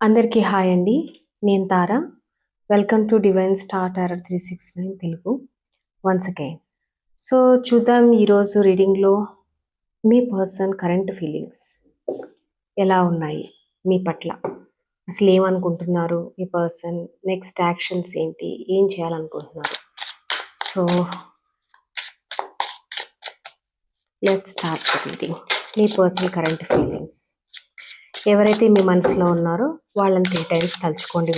అందరికీ హాయ్ అండి. నేను Tara. Welcome to divine star tarot 369 Telugu once again. So చూద్దాం ఈరోజు రీడింగ్లో మీ పర్సన్ కరెంట్ ఫీలింగ్స్ ఎలా ఉన్నాయి మీ పట్ల, అసలు ఏమనుకుంటున్నారు మీ పర్సన్, నెక్స్ట్ యాక్షన్స్ ఏంటి, ఏం చేయాలనుకుంటున్నారు. So let's start the reading. Me person current feelings. ఎవరైతే మీ మనసులో ఉన్నారో వాళ్ళని 3 times తలుచుకోండి.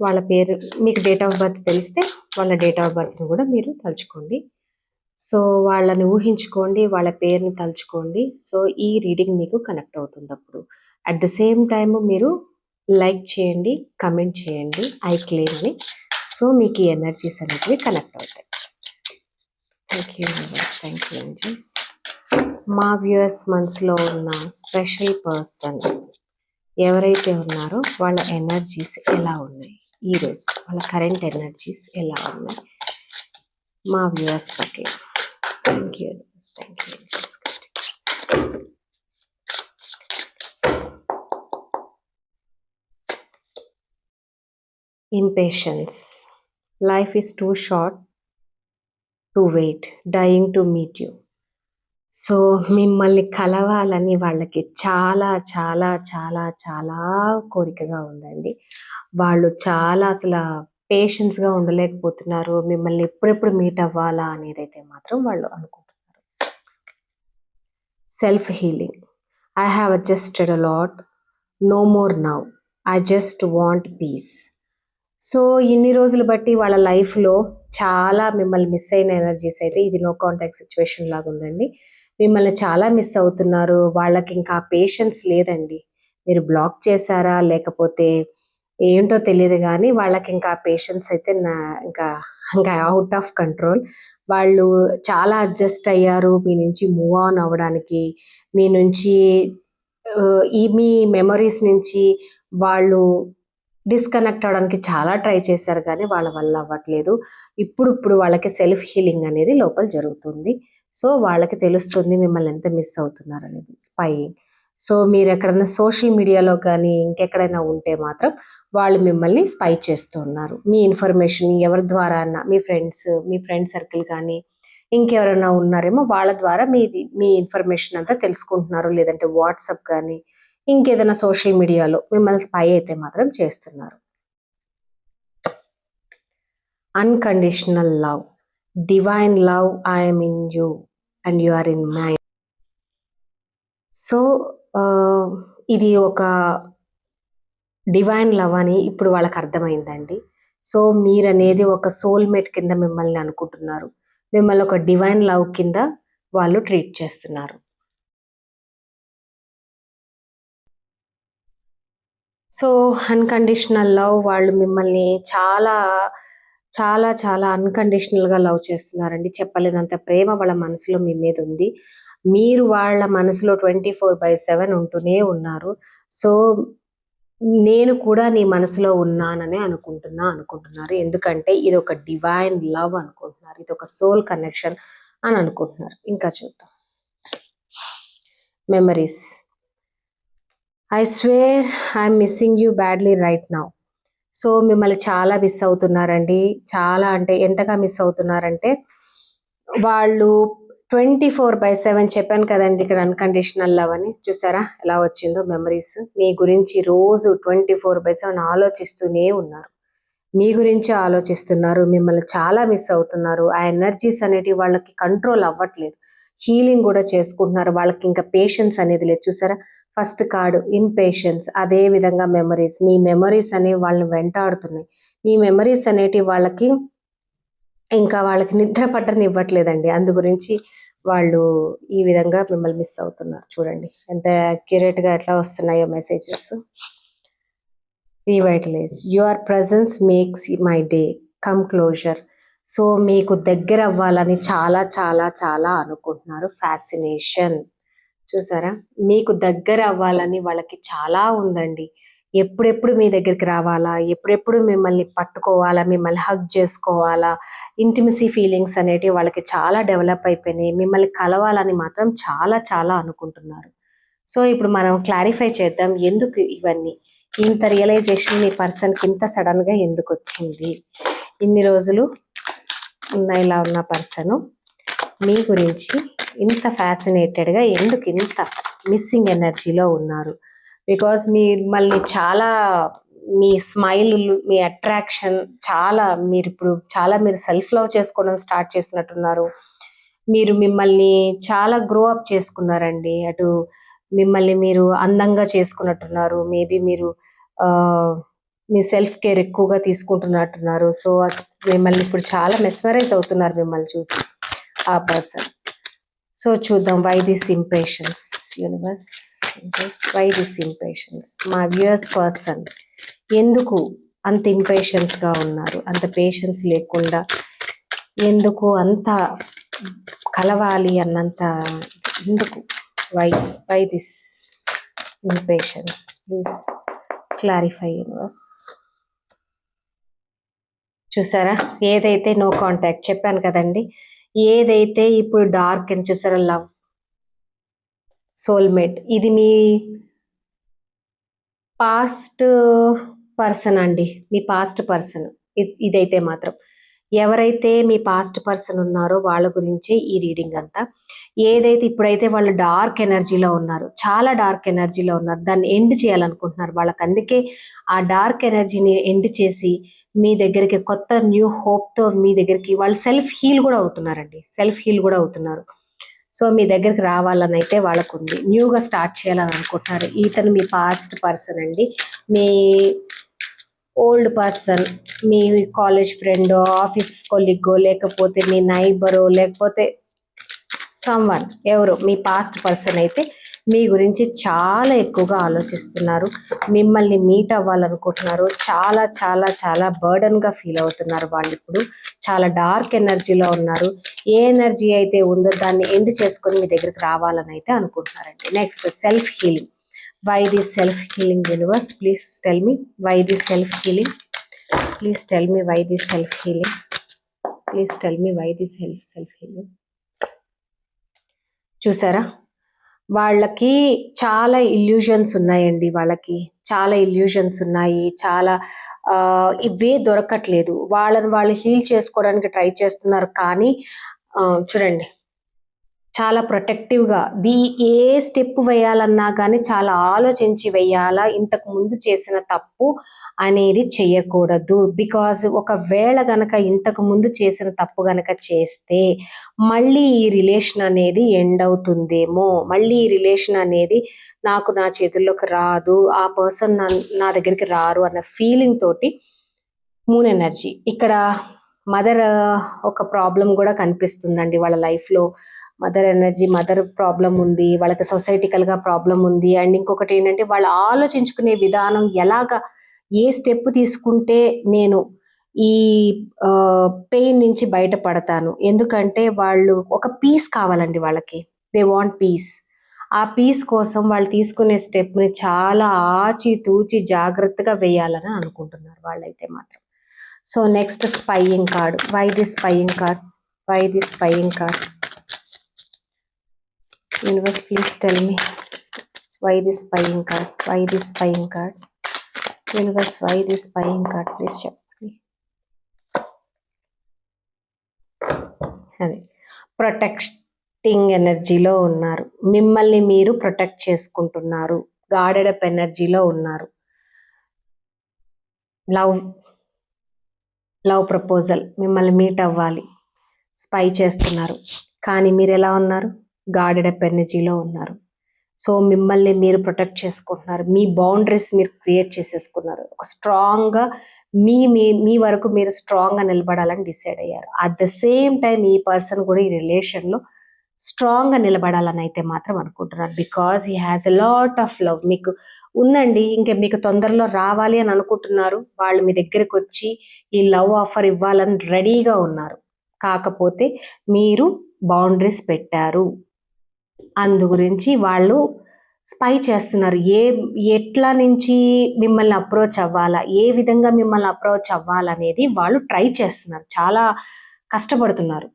వాళ్ళ పేరు మీకు డేట్ ఆఫ్ బర్త్ తెలిస్తే వాళ్ళ డేట్ ఆఫ్ బర్త్ని కూడా మీరు తలుచుకోండి. సో వాళ్ళని ఊహించుకోండి, వాళ్ళ పేరుని తలుచుకోండి. సో ఈ రీడింగ్ మీకు కనెక్ట్ అవుతుంది. అప్పుడు అట్ ద సేమ్ టైం మీరు లైక్ చేయండి, కమెంట్ చేయండి ఐ క్లెయిమ్ అని. సో మీకు ఈ ఎనర్జీస్ అనేవి కనెక్ట్ అవుతాయి. Thank you angels. మా వ్యూయర్స్ మనసులో ఉన్న స్పెషల్ పర్సన్ ఎవరైతే ఉన్నారో వాళ్ళ ఎనర్జీస్ ఎలా ఉన్నాయి, ఈరోజు వాళ్ళ కరెంట్ ఎనర్జీస్ ఎలా ఉన్నాయి మా వ్యూయర్స్ పట్ల. Thank you angels. Impatience. Life is too short to wait, dying to meet you. So మిమ్మల్ని కలవాలని వాళ్ళకి చాలా చాలా చాలా చాలా కోరికగా ఉందండి. వాళ్ళు చాలా అసలు పేషెన్స్గా ఉండలేకపోతున్నారు. మిమ్మల్ని ఎప్పుడెప్పుడు మీట్ అవ్వాలా అనేది అయితే మాత్రం వాళ్ళు అనుకుంటున్నారు. Self healing. I have adjusted a lot, no more now, I just want peace. So ఇన్ని రోజులు బట్టి వాళ్ళ లైఫ్లో చాలా మిమ్మల్ని మిస్ అయిన ఎనర్జీస్ అయితే, ఇది నో కాంటాక్ట్ సిచ్యువేషన్ లాగా ఉందండి. మిమ్మల్ని చాలా మిస్ అవుతున్నారు. వాళ్ళకి ఇంకా పేషెన్స్ లేదండి. మీరు బ్లాక్ చేశారా లేకపోతే ఏంటో తెలియదు, కానీ వాళ్ళకి ఇంకా పేషెన్స్ అయితే ఇంకా అవుట్ ఆఫ్ కంట్రోల్. వాళ్ళు చాలా అడ్జస్ట్ అయ్యారు మీ నుంచి మూవ్ ఆన్ అవ్వడానికి. మీ నుంచి మీ మెమరీస్ నుంచి వాళ్ళు డిస్కనెక్ట్ అవడానికి చాలా ట్రై చేశారు, కానీ వాళ్ళ వల్ల అవ్వట్లేదు. ఇప్పుడు వాళ్ళకి సెల్ఫ్ హీలింగ్ అనేది లోపల జరుగుతుంది. సో వాళ్ళకి తెలుస్తుంది మిమ్మల్ని ఎంత మిస్ అవుతున్నారు అనేది. స్పైయింగ్. సో మీరు ఎక్కడైనా సోషల్ మీడియాలో కానీ ఇంకెక్కడైనా ఉంటే మాత్రం వాళ్ళు మిమ్మల్ని స్పై చేస్తున్నారు. మీ ఇన్ఫర్మేషన్ ఎవరి ద్వారా అన్నా, మీ ఫ్రెండ్ సర్కిల్ కానీ ఇంకెవరైనా ఉన్నారేమో వాళ్ళ ద్వారా మీ ఇన్ఫర్మేషన్ అంతా తెలుసుకుంటున్నారు. లేదంటే వాట్సాప్ కానీ ఇంకేదైనా సోషల్ మీడియాలో మిమ్మల్ని స్పై అయితే మాత్రం చేస్తున్నారు. Unconditional love. Divine love, I'm in you and you are in my. So ఇది ఒక డివైన్ లవ్ అని ఇప్పుడు వాళ్ళకి అర్థమైందండి. సో మీరనేది ఒక సోల్మేట్ కింద మిమ్మల్ని అనుకుంటున్నారు. మిమ్మల్ని ఒక డివైన్ లవ్ కింద వాళ్ళు ట్రీట్ చేస్తున్నారు. సో అన్కండిషనల్ లవ్, వాళ్ళు మిమ్మల్ని చాలా చాలా చాలా అన్కండిషనల్గా లవ్ చేస్తున్నారండి. చెప్పలేనంత ప్రేమ వాళ్ళ మనసులో మీ మీద ఉంది. మీరు వాళ్ళ మనసులో 24/7 ఉంటూనే ఉన్నారు. సో నేను కూడా నీ మనసులో ఉన్నానని అనుకుంటున్నారు. ఎందుకంటే ఇది ఒక డివైన్ లవ్ అనుకుంటున్నారు, ఇది ఒక సోల్ కనెక్షన్ అని అనుకుంటున్నారు. ఇంకా చూద్దాం. Memories. I swear I'm missing you badly right now. So మిమ్మల్ని చాలా మిస్ అవుతున్నారండి. చాలా అంటే ఎంతగా మిస్ అవుతున్నారంటే వాళ్ళు 24/7 చెప్పాను కదండి ఇక్కడ అన్కండిషనల్ లవ్ అని. చూసారా ఎలా వచ్చిందో మెమరీస్. మీ గురించి రోజు 24/7 ఆలోచిస్తూనే ఉన్నారు. మీ గురించి ఆలోచిస్తున్నారు. మిమ్మల్ని చాలా మిస్ అవుతున్నారు. ఆ ఎనర్జీస్ అనేటివి వాళ్ళకి కంట్రోల్ అవ్వట్లేదు. హీలింగ్ కూడా చేసుకుంటున్నారు. వాళ్ళకి ఇంకా పేషెన్స్ అనేది లేదు. చూసారా ఫస్ట్ కార్డు ఇంపేషెన్స్. అదే విధంగా మెమరీస్. మీ మెమరీస్ అనేవి వాళ్ళని వెంటాడుతున్నాయి. మీ మెమరీస్ అనేటివి వాళ్ళకి నిద్ర పట్టని ఇవ్వట్లేదండి. అందు గురించి వాళ్ళు ఈ విధంగా మిమ్మల్ని మిస్ అవుతున్నారు. చూడండి ఎంత అక్యురేట్గా ఎట్లా వస్తున్నాయో messages. Revitalise. Your presence makes my day, come closer. So మీకు దగ్గర అవ్వాలని చాలా చాలా చాలా అనుకుంటున్నారు. ఫ్యాసినేషన్. చూసారా మీకు దగ్గర అవ్వాలని వాళ్ళకి చాలా ఉందండి. ఎప్పుడెప్పుడు మీ దగ్గరికి రావాలా, ఎప్పుడెప్పుడు మిమ్మల్ని పట్టుకోవాలా, మిమ్మల్ని హగ్ చేసుకోవాలా. ఇంటిమసీ ఫీలింగ్స్ అనేటివి వాళ్ళకి చాలా డెవలప్ అయిపోయినాయి. మిమ్మల్ని కలవాలని మాత్రం చాలా చాలా అనుకుంటున్నారు. సో ఇప్పుడు మనం క్లారిఫై చేద్దాం, ఎందుకు ఇవన్నీ, ఇంత రియలైజేషన్ మీ పర్సన్కి ఇంత సడన్గా ఎందుకు వచ్చింది. ఇన్ని రోజులు ఇలా ఉన్న పర్సను మీ గురించి ఇంత ఫ్యాసినేటెడ్గా ఎందుకు ఇంత మిస్సింగ్ ఎనర్జీలో ఉన్నారు. బికాజ్ మిమ్మల్ని చాలా, మీ స్మైల్, మీ అట్రాక్షన్ చాలా, మీరు సెల్ఫ్ లవ్ చేసుకోవడం స్టార్ట్ చేసినట్టున్నారు. మీరు మిమ్మల్ని చాలా గ్రో అప్ చేసుకున్నారండి. అటు మిమ్మల్ని మీరు అందంగా చేసుకున్నట్టున్నారు. మేబీ మీరు మీ సెల్ఫ్ కేర్ ఎక్కువగా తీసుకుంటున్నట్టున్నారు. సో మిమ్మల్ని ఇప్పుడు చాలా మెస్మరైజ్ అవుతున్నారు మిమ్మల్ని చూసి ఆ పర్సన్. సో చూద్దాం, why this impatience universe, why this impatience. మా వ్యూయర్స్ పర్సన్స్ ఎందుకు అంత ఇంపేషన్స్గా ఉన్నారు, అంత పేషెన్స్ లేకుండా ఎందుకు అంత కలవాలి అన్నంత ఎందుకు, why this impatience, please clarify universe. చూసారా, ఏదైతే నో కాంటాక్ట్ చెప్పాను కదండి, ఏదైతే ఇప్పుడు డార్క్ అని చూసారా, లవ్, సోల్మేట్, ఇది మీ పాస్ట్ పర్సన్ అండి, మీ పాస్ట్ పర్సన్. ఇదైతే మాత్రం ఎవరైతే మీ పాస్ట్ పర్సన్ ఉన్నారో వాళ్ళ గురించే ఈ రీడింగ్ అంతా. ఏదైతే ఇప్పుడైతే వాళ్ళు డార్క్ ఎనర్జీలో ఉన్నారు, చాలా డార్క్ ఎనర్జీలో ఉన్నారు, దాన్ని ఎండ్ చేయాలనుకుంటున్నారు. వాళ్ళకి అందుకే ఆ డార్క్ ఎనర్జీని ఎండ్ చేసి మీ దగ్గరికి కొత్త న్యూ హోప్తో మీ దగ్గరికి వాళ్ళు సెల్ఫ్ హీల్ కూడా అవుతున్నారు. సో మీ దగ్గరికి రావాలని అయితే వాళ్ళకు ఉంది, న్యూగా స్టార్ట్ చేయాలని అనుకుంటున్నారు. ఇతను మీ పాస్ట్ పర్సన్ అండి, మీ ఓల్డ్ పర్సన్, మీ కాలేజ్ ఫ్రెండ్, ఆఫీస్ కొలీగో, లేకపోతే మీ నైబరో, లేకపోతే సమ్వన్ ఎవరో మీ పాస్ట్ పర్సన్ అయితే మీ గురించి చాలా ఎక్కువగా ఆలోచిస్తున్నారు. మిమ్మల్ని మీట్ అవ్వాలనుకుంటున్నారు. చాలా చాలా చాలా బర్డన్గా ఫీల్ అవుతున్నారు. వాళ్ళు ఇప్పుడు చాలా డార్క్ ఎనర్జీలో ఉన్నారు. ఏ ఎనర్జీ అయితే ఉందో దాన్ని ఎండ్ చేసుకొని మీ దగ్గరికి రావాలని అయితే అనుకుంటున్నారండి. Next, self healing. Why this self-healing universe? Please tell me why this self-healing. Please tell me why this self-healing. Please tell me why this self-healing. చూసారా, వాళ్ళకి చాలా ఇల్యూజన్స్ ఉన్నాయండి. వాళ్ళకి చాలా ఇల్యూజన్స్ ఉన్నాయి. చాలా ఇవే దొరకట్లేదు. వాళ్ళని వాళ్ళు హీల్ చేసుకోవడానికి ట్రై చేస్తున్నారు. కానీ చూడండి, చాలా ప్రొటెక్టివ్గా ఏ స్టెప్ వేయాలన్నా కానీ చాలా ఆలోచించి వేయాలా. ఇంతకు ముందు చేసిన తప్పు అనేది చెయ్యకూడదు. బికాజ్ ఒకవేళ గనక ఇంతకు ముందు చేసిన తప్పు గనక చేస్తే మళ్ళీ ఈ రిలేషన్ అనేది ఎండ్ అవుతుందేమో, మళ్ళీ ఈ రిలేషన్ అనేది నా చేతుల్లోకి రాదు, ఆ పర్సన్ నా దగ్గరికి రారు అన్న ఫీలింగ్ తోటి మూన్ ఎనర్జీ. ఇక్కడ మదర్ ఒక ప్రాబ్లం కూడా కనిపిస్తుందండి వాళ్ళ లైఫ్లో. మదర్ ఎనర్జీ, మదర్ ప్రాబ్లం ఉంది వాళ్ళకి, సొసైటికల్గా ప్రాబ్లం ఉంది. అండ్ ఇంకొకటి ఏంటంటే వాళ్ళు ఆలోచించుకునే విధానం, ఏ స్టెప్ తీసుకుంటే నేను ఈ పెయిన్ నుంచి బయటపడతాను. ఎందుకంటే వాళ్ళు ఒక పీస్ కావాలండి వాళ్ళకి, దే వాంట్ పీస్. ఆ పీస్ కోసం వాళ్ళు తీసుకునే స్టెప్ని చాలా ఆచితూచి జాగ్రత్తగా వేయాలని అనుకుంటున్నారు వాళ్ళైతే మాత్రం. So next, spying card. Why this spying card? Why this spying card? Universe, please tell me why this spying card? Why this spying card? Universe, why this spying card? Please check me. అదే protecting ఎనర్జీలో ఉన్నారు. మిమ్మల్ని మీరు protect చేసుకుంటున్నారు. Guarded up ఎనర్జీలో ఉన్నారు. Love proposal, మిమ్మల్ని meet అవ్వాలి, స్పై చేస్తున్నారు. కానీ మీరు ఎలా ఉన్నారు? గార్డెడ్ అప్ ఎనర్జీలో ఉన్నారు. సో మిమ్మల్ని మీరు ప్రొటెక్ట్ చేసుకుంటున్నారు. మీ బౌండరీస్ మీరు క్రియేట్ చేసేసుకున్నారు. ఒక స్ట్రాంగ్గా మీ వరకు మీరు స్ట్రాంగ్గా నిలబడాలని డిసైడ్ అయ్యారు. అట్ ద సేమ్ టైం ఈ పర్సన్ కూడా ఈ రిలేషన్లో స్ట్రాంగ్గా నిలబడాలని అయితే మాత్రం అనుకుంటున్నారు. Because he has a lot of love మీకు ఉందండి. ఇంకా మీకు తొందరలో రావాలి అని అనుకుంటున్నారు. వాళ్ళు మీ దగ్గరికి వచ్చి ఈ లవ్ ఆఫర్ ఇవ్వాలని రెడీగా ఉన్నారు. కాకపోతే మీరు బౌండరీస్ పెట్టారు. అందు గురించి వాళ్ళు స్పై చేస్తున్నారు. ఎట్లా నుంచి మిమ్మల్ని అప్రోచ్ అవ్వాలా, ఏ విధంగా మిమ్మల్ని అప్రోచ్ అవ్వాలనేది వాళ్ళు ట్రై చేస్తున్నారు. చాలా కష్టపడుతున్నారు.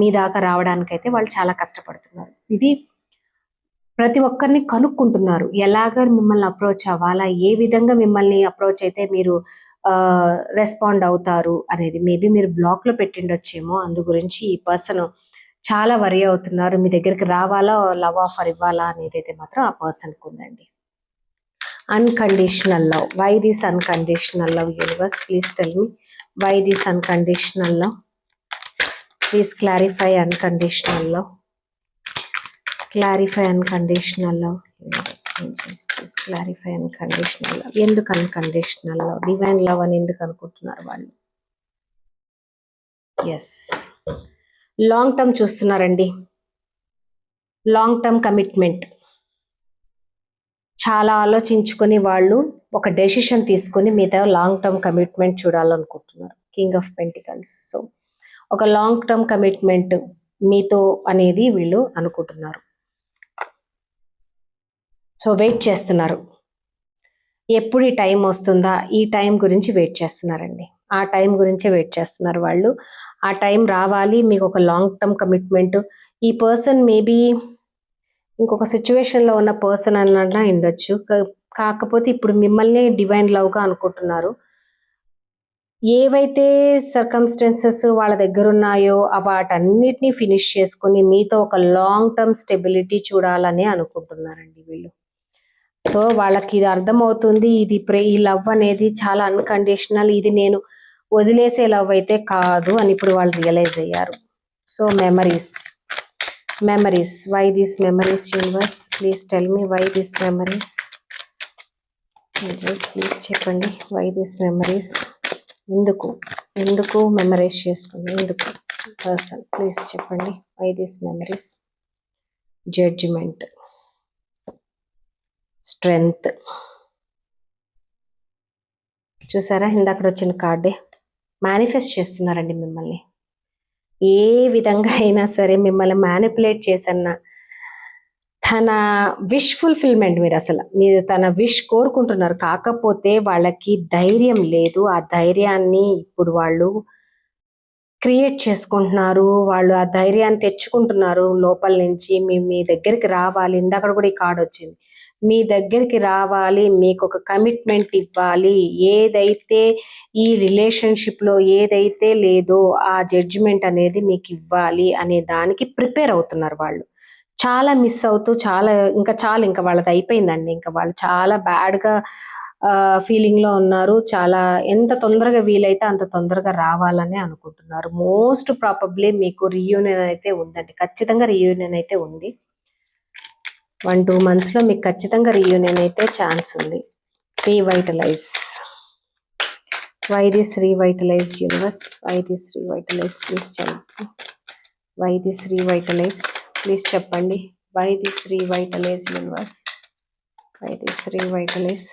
మీ దాకా రావడానికైతే వాళ్ళు చాలా కష్టపడుతున్నారు. ఇది ప్రతి ఒక్కరిని కనుక్కుంటున్నారు. ఎలాగ మిమ్మల్ని అప్రోచ్ అవ్వాలా? ఏ విధంగా మిమ్మల్ని అప్రోచ్ అయితే మీరు రెస్పాండ్ అవుతారు అనేది. మేబీ మీరు బ్లాక్‌లో పెట్టిండొచ్చేమో. అందు గురించి ఈ పర్సన్ చాలా వరీ అవుతున్నారు. మీ దగ్గరికి రావాలా? లవ్ ఆఫర్ ఇవ్వాలా? అనేదైతే మాత్రం ఆ పర్సన్‌కి ఉందండి. Unconditional love. Why this unconditional love, universe? Please tell me. Why this unconditional love? Please clarify unconditional love. Clarify unconditional love. Universe, angels, please clarify unconditional love. ఎందుకు unconditional love? Divine love అని ఎందుకు అనుకుంటున్నారు వాళ్ళు? Yes, long term చూస్తున్నారండి. Long term commitment చాలా ఆలోచించుకొని వాళ్ళు ఒక డెసిషన్ తీసుకొని మీతో లాంగ్ టర్మ్ కమిట్మెంట్ చూడాలనుకుంటున్నారు. King of pentacles. సో ఒక లాంగ్ టర్మ్ కమిట్మెంట్ మీతో అనేది వీళ్ళు అనుకుంటున్నారు. సో వెయిట్ చేస్తున్నారు. ఎప్పుడు ఈ టైం వస్తుందా, ఈ టైం గురించి వెయిట్ చేస్తున్నారండి. ఆ టైం గురించే వెయిట్ చేస్తున్నారు వాళ్ళు. ఆ టైం రావాలి, మీకు ఒక లాంగ్ టర్మ్ కమిట్మెంట్. ఈ పర్సన్ మేబీ ఇంకొక సిచ్యువేషన్లో ఉన్న పర్సన్ అన్నా ఉండొచ్చు. కాకపోతే ఇప్పుడు మిమ్మల్ని డివైన్ లవ్గా అనుకుంటున్నారు. ఏవైతే సర్కమ్స్టెన్సెస్ వాళ్ళ దగ్గర ఉన్నాయో వాటన్నిటిని ఫినిష్ చేసుకుని మీతో ఒక లాంగ్ టర్మ్ స్టెబిలిటీ చూడాలని అనుకుంటున్నారండి వీళ్ళు. సో వాళ్ళకి ఇది అర్థమవుతుంది. ఈ లవ్ అనేది చాలా అన్కండిషనల్, ఇది నేను వదిలేసే లవ్ అయితే కాదు అని ఇప్పుడు వాళ్ళు రియలైజ్ అయ్యారు. So memories, why these memories? Universe, please tell me why these memories. Angels, please చెప్పండి వై దీస్ మెమరీస్. ఎందుకు మెమరైజ్ చేసుకుంది? ఎందుకు పర్సన్? ప్లీజ్ చెప్పండి why these memories. Judgement, strength. చూసారా, ఇందాక వచ్చిన కార్డే. మేనిఫెస్ట్ చేస్తున్నారండి మిమ్మల్ని. ఏ విధంగా అయినా సరే మిమ్మల్ని మ్యానిపులేట్ చేసన్నా తన విష్ ఫుల్ఫిల్మెంట్, మీరు తన విష్ కోరుకుంటున్నారు. కాకపోతే వాళ్ళకి ధైర్యం లేదు. ఆ ధైర్యాన్ని ఇప్పుడు వాళ్ళు క్రియేట్ చేసుకుంటున్నారు. వాళ్ళు ఆ ధైర్యాన్ని తెచ్చుకుంటున్నారు లోపల నుంచి. మీ దగ్గరికి రావాలి. ఇందాక కూడా ఈ కార్డ్ వచ్చింది. మీ దగ్గరికి రావాలి, మీకు ఒక కమిట్మెంట్ ఇవ్వాలి. ఏదైతే ఈ రిలేషన్షిప్లో ఏదైతే లేదో ఆ జడ్జిమెంట్ అనేది మీకు ఇవ్వాలి అనే దానికి ప్రిపేర్ అవుతున్నారు వాళ్ళు. చాలా మిస్ అవుతూ ఇంకా వాళ్ళది అయిపోయిందండి. ఇంకా వాళ్ళు చాలా బ్యాడ్గా ఫీలింగ్లో ఉన్నారు. చాలా ఎంత తొందరగా వీలైతే అంత తొందరగా రావాలని అనుకుంటున్నారు. మోస్ట్ ప్రాబబ్లీ మీకు రీయూనియన్ అయితే ఉందండి. ఖచ్చితంగా రీయూనియన్ అయితే ఉంది. 1-2 monthsలో మీకు ఖచ్చితంగా రీయూనియన్ అయితే ఛాన్స్ ఉంది. Revitalise. Why this revitalise universe? Why this revitalise? Please చెప్పండి. Why this revitalise? ప్లీజ్ చెప్పండి. Why this revitalise universe? Why this revitalise?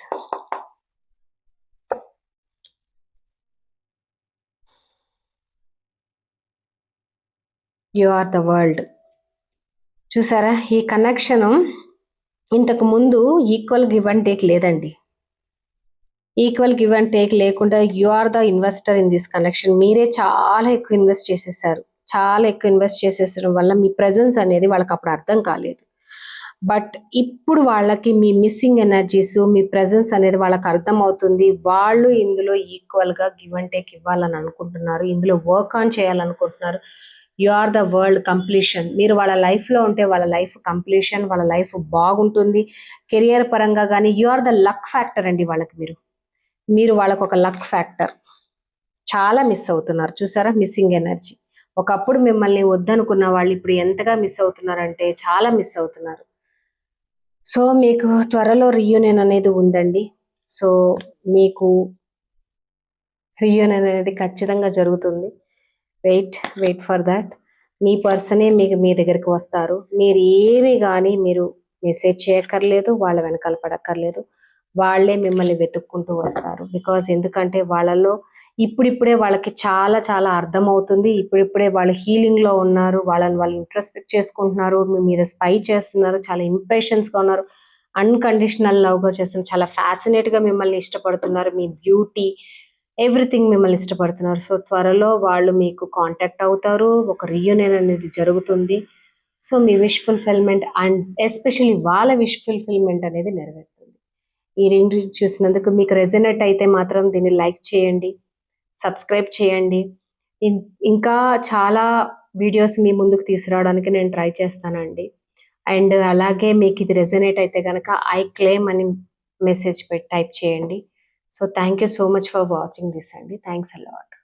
You are the world. చూసారా, ఈ కనెక్షను ఇంతకు ముందు ఈక్వల్ గివ్ అండ్ టేక్ లేదండి. Equal give and take లేకుండా you are the investor in this connection. మీరే చాలా ఎక్కువ ఇన్వెస్ట్ చేసేసారు. చాలా ఎక్కువ ఇన్వెస్ట్ చేసేసడం వల్ల మీ ప్రెజెన్స్ అనేది వాళ్ళకి అప్పుడు అర్థం కాలేదు. బట్ ఇప్పుడు వాళ్ళకి మీ మిస్సింగ్ ఎనర్జీస్, మీ ప్రెజెన్స్ అనేది వాళ్ళకి అర్థం అవుతుంది. వాళ్ళు ఇందులో ఈక్వల్గా గివ్ అండ్ టేక్ ఇవ్వాలని అనుకుంటున్నారు. ఇందులో వర్క్ ఆన్ చేయాలనుకుంటున్నారు. You are the world completion. మీరు వాళ్ళ లైఫ్లో ఉంటే వాళ్ళ లైఫ్ కంప్లీషన్, వాళ్ళ లైఫ్ బాగుంటుంది. కెరియర్ పరంగా కానీ you are the luck factor అండి వాళ్ళకి. మీరు వాళ్ళకు ఒక లక్ ఫ్యాక్టర్. చాలా మిస్ అవుతున్నారు. చూసారా, మిస్సింగ్ ఎనర్జీ. ఒకప్పుడు మిమ్మల్ని వద్దనుకున్న వాళ్ళు ఇప్పుడు ఎంతగా మిస్ అవుతున్నారంటే చాలా మిస్ అవుతున్నారు. సో మీకు త్వరలో రీయూనియన్ అనేది ఉందండి. సో మీకు రీయూనియన్ అనేది ఖచ్చితంగా జరుగుతుంది. Wait for that. మీ పర్సనే మీ దగ్గరికి వస్తారు. మీరు ఏమి కానీ మీరు మెసేజ్ చేయక్కర్లేదు, వాళ్ళ వెనకాల పడక్కర్లేదు. వాళ్ళే మిమ్మల్ని వెతుక్కుంటూ వస్తారు. ఎందుకంటే వాళ్ళలో ఇప్పుడిప్పుడే వాళ్ళకి చాలా చాలా అర్థమవుతుంది. ఇప్పుడిప్పుడే వాళ్ళు హీలింగ్లో ఉన్నారు. వాళ్ళు ఇంట్రోస్పెక్ట్ చేసుకుంటున్నారు. మీ మీద స్పై చేస్తున్నారు. చాలా ఇంపేషెన్స్గా ఉన్నారు. అన్కండిషనల్ లవ్గా చేస్తున్నారు. చాలా ఫ్యాసినేట్గా మిమ్మల్ని ఇష్టపడుతున్నారు. మీ బ్యూటీ, ఎవ్రీథింగ్ మిమ్మల్ని ఇష్టపడుతున్నారు. సో త్వరలో వాళ్ళు మీకు కాంటాక్ట్ అవుతారు. ఒక రీయూనియన్ అనేది జరుగుతుంది. So me wish fulfilment and especially వాళ్ళ విష్ ఫుల్ఫిల్మెంట్ అనేది నెరవేరుతుంది. ఈ రీల్ చూసినందుకు మీకు రెజొనేట్ అయితే మాత్రం దీన్ని లైక్ చేయండి, సబ్స్క్రైబ్ చేయండి. ఇంకా చాలా వీడియోస్ మీ ముందుకు తీసుకురావడానికి నేను ట్రై చేస్తానండి. అండ్ అలాగే మీకు ఇది రెజొనేట్ అయితే కనుక ఐ క్లెయిమ్ అని మెసేజ్ పెట్టి టైప్ చేయండి. So thank you so much for watching this అండి. Thanks a lot.